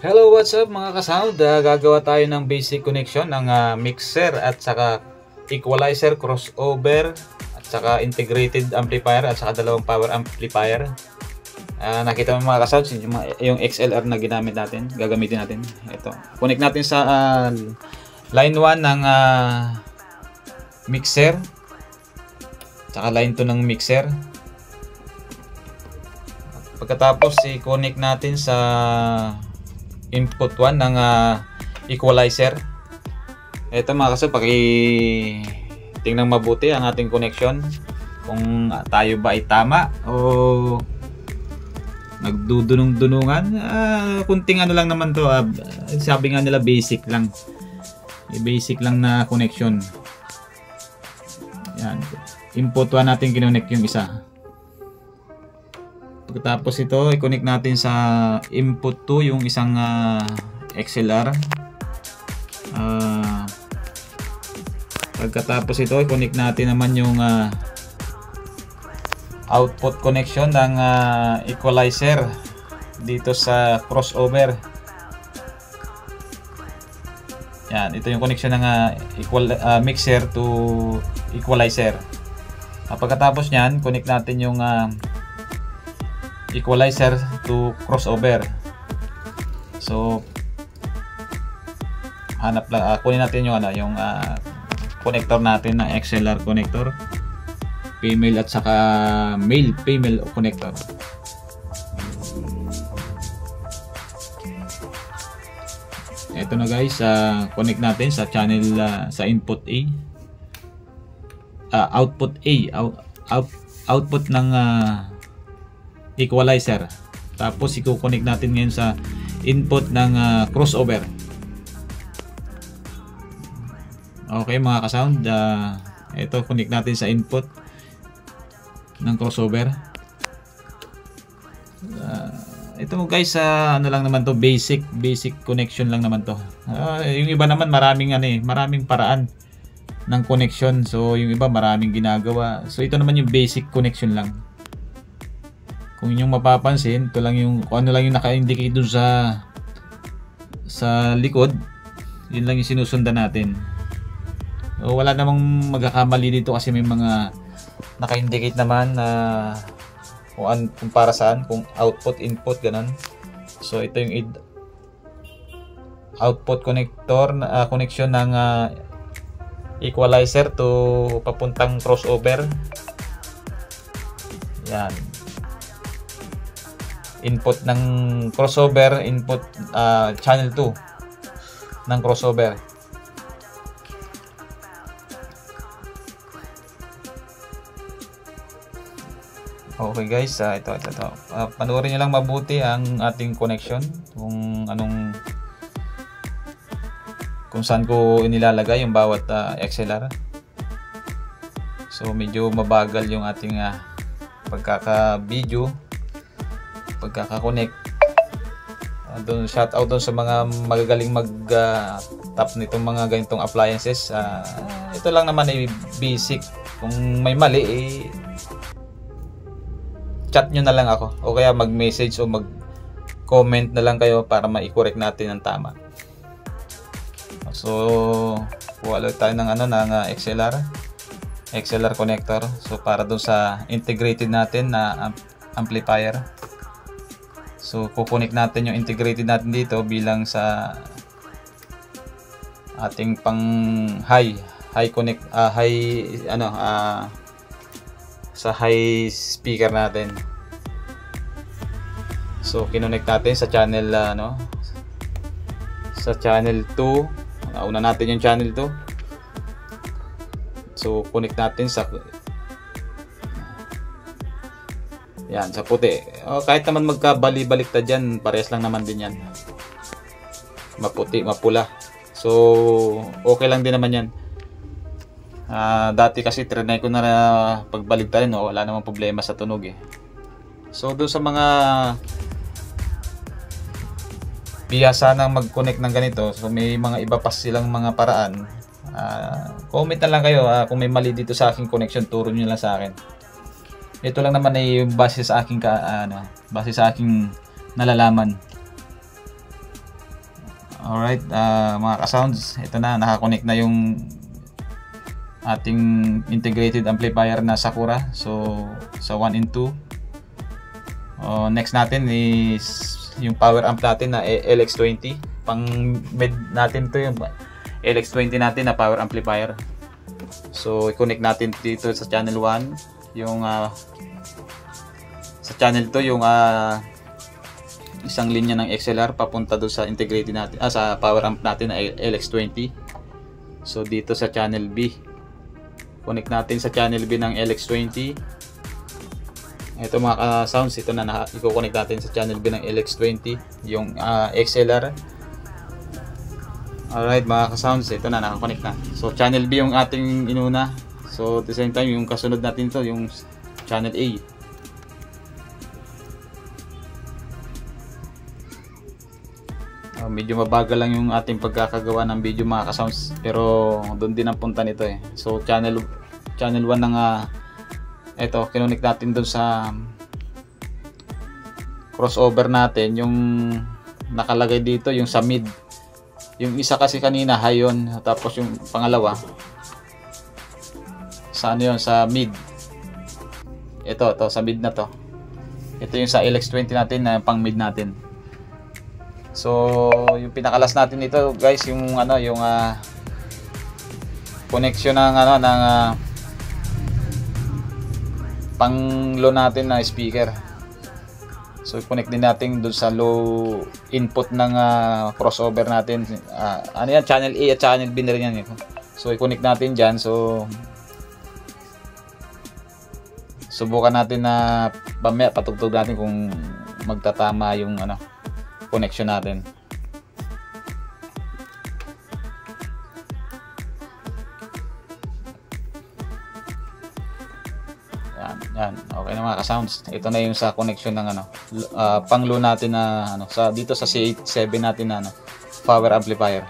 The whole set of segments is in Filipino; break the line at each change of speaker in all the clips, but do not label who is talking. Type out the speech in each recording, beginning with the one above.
Hello, what's up mga kasound? Gagawa tayo ng basic connection ng mixer at saka equalizer, crossover at saka integrated amplifier at saka dalawang power amplifier. Nakita mo mga kasound yung XLR na ginamit natin, gagamitin natin. Ito. Connect natin sa line 1 ng mixer saka line 2 ng mixer. Pagkatapos i-connect natin sa input 1 ng equalizer. Ito mga kaso, tingnan mabuti ang ating connection kung tayo ba ay tama o nagdudunong-dunungan. Kunting ano lang naman to, sabi nga nila basic lang, basic lang na connection. Yan, input 1 natin kinonect yung isa. Pagkatapos ito, i-connect natin sa input 2 yung isang XLR. Pagkatapos ito, i-connect natin naman yung output connection ng equalizer dito sa crossover. Yan, ito yung connection ng mixer to equalizer. Pagkatapos nyan, connect natin yung equalizer to crossover. So hanap lang, kunin natin yung yung connector natin na XLR connector, female at saka male female connector. Ito na guys, connect natin sa channel sa input A, output A, output ng equalizer. Tapos i-connect natin ngayon sa input ng crossover. Okay mga kasound, ito connect natin sa input ng crossover. Ito guys, ano lang naman to, basic connection lang naman to. Yung iba naman maraming paraan ng connection. So yung iba maraming ginagawa. So ito naman yung basic connection lang. Kung inyong mapapansin, ito lang yung kung ano lang yung naka-indicate dun sa likod, yun lang yung sinusundan natin. So, wala namang magkakamali dito kasi may mga naka-indicate naman na kung para saan, kung output, input, ganun. So ito yung output connector, connection ng equalizer to papuntang crossover. Yan. Input ng crossover, input channel 2 ng crossover. Okay guys, ito. Panoorin nyo lang mabuti ang ating connection, kung saan ko inilalagay yung bawat XLR. So medyo mabagal yung ating pagkaka-video, pagkaka-connect. Shout out doon sa mga magagaling mag-tap nitong mga ganitong appliances. Ito lang naman ay basic. Kung may mali, chat nyo na lang ako o kaya mag-message o mag-comment na lang kayo para ma-correct natin ang tama. So kuha ulit tayo ng XLR connector. So para doon sa integrated natin na amplifier. So kukunik natin yung integrated natin dito bilang sa ating pang high connect, sa high speaker natin. So kinonect natin sa channel sa channel 2. Una natin yung channel 2. So connect natin sa yan, sa puti. Kahit naman magkabali-baliktad dyan, parehas lang naman din yan. Maputi, mapula. So, okay lang din naman yan. Dati kasi trinay ko na pagbaligtarin, wala namang problema sa tunog eh. So, doon sa mga bihasa nang mag-connect ng ganito, so may mga iba pa silang mga paraan. Comment na lang kayo kung may mali dito sa aking connection, turo nyo lang sa akin. Ito lang naman ay base sa aking nalalaman. Alright, mga ka-sounds, ito na, nakakonect na yung ating integrated amplifier na Sakura. So sa 1 and 2. Next natin is yung power amp natin na LX20. Pang mid natin to, yung LX20 natin na power amplifier. So i-connect natin dito sa channel 1 yung sa channel 2 yung isang linya ng XLR papunta doon sa integrated natin, sa power amp natin na LX20. So dito sa channel B, connect natin sa channel B ng LX20. Ito mga sounds, ito na i-connect natin sa channel B ng LX20 yung XLR. Alright mga ka-sounds, ito na, nakakonect na. So channel B yung ating inuna. So at the same time yung kasunod natin to yung channel A. Medyo mabagal lang yung ating pagkakagawa ng video mga ka-sounds, pero doon din ang punta nito eh. So channel 1 ng ito, kinonect natin doon sa crossover natin, yung nakalagay dito yung sa mid. Yung isa kasi kanina high yun, tapos yung pangalawa sa ano yun, sa mid. Ito sa mid na to. Ito yung sa LX20 natin na pang mid natin. So yung pinakalas natin dito guys, yung ano, yung connection ng ano ng pang low natin na speaker. So i-connect din natin doon sa low input ng crossover natin. Ano yan, channel A at channel B na rin yan. So i-connect natin dyan. So subukan natin na pamaya patugtog natin kung magtatama yung ano connection natin. Yan, okay na mga ka-sounds. Ito na yung sa connection ng ano, pang low natin na ano, sa dito sa C87 natin na ano, power amplifier.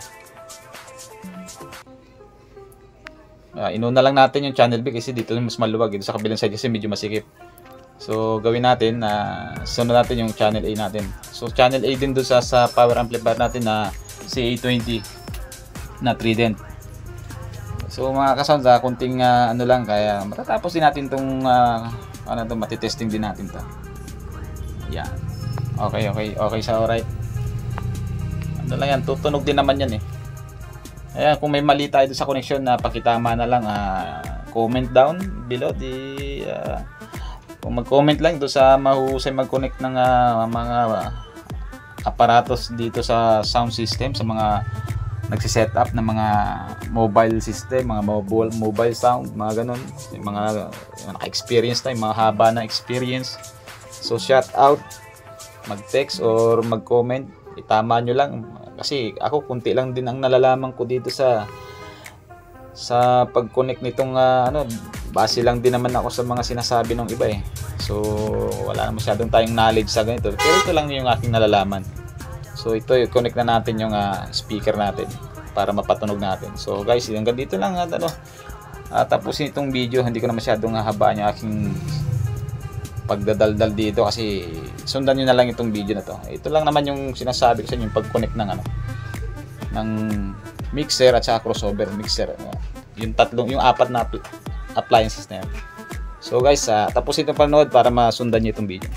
Inuna lang natin yung channel B kasi dito mas maluwag, dito sa kabilang side kasi medyo masikip. So gawin natin na sunod natin yung channel A natin. So channel A din doon sa power amplifier natin na CA20 na Trident. So mga ka-sounds, kunting ano lang, kaya matatapos din natin tong ano to, matitesting din natin to. Yan. Okay sa alright. Ano lang yan, tutunog din naman yan eh. Ayan, kung may mali tayo sa connection na pakitama na lang, comment down below. Kung mag-comment lang doon sa mahusay mag-connect ng mga aparatos dito sa sound system, sa mga nagsiset up ng mga mobile system, mga mobile sound, mga ganun, yung mga naka-experience tayo, mga haba na experience. So shout out, mag-text or mag-comment, itama nyo lang kasi ako kunti lang din ang nalalaman ko dito sa pag-connect nitong ano, base lang din naman ako sa mga sinasabi ng iba eh. So wala na masyadong tayong knowledge sa ganito, pero ito lang yung aking nalalaman. So ito, i-connect na natin yung speaker natin para mapatunog natin. So guys, hanggang dito lang ano, tapusin itong video. Hindi ko na masyadong habaan yung aking pagdadaldal dito kasi sundan nyo na lang itong video na to. Ito lang naman yung sinasabi ko sa inyo, yung pag-connect ng ano, ng mixer at saka crossover mixer. Yung apat na appliances na yan. So guys, tapusin itong panood para masundan nyo itong video.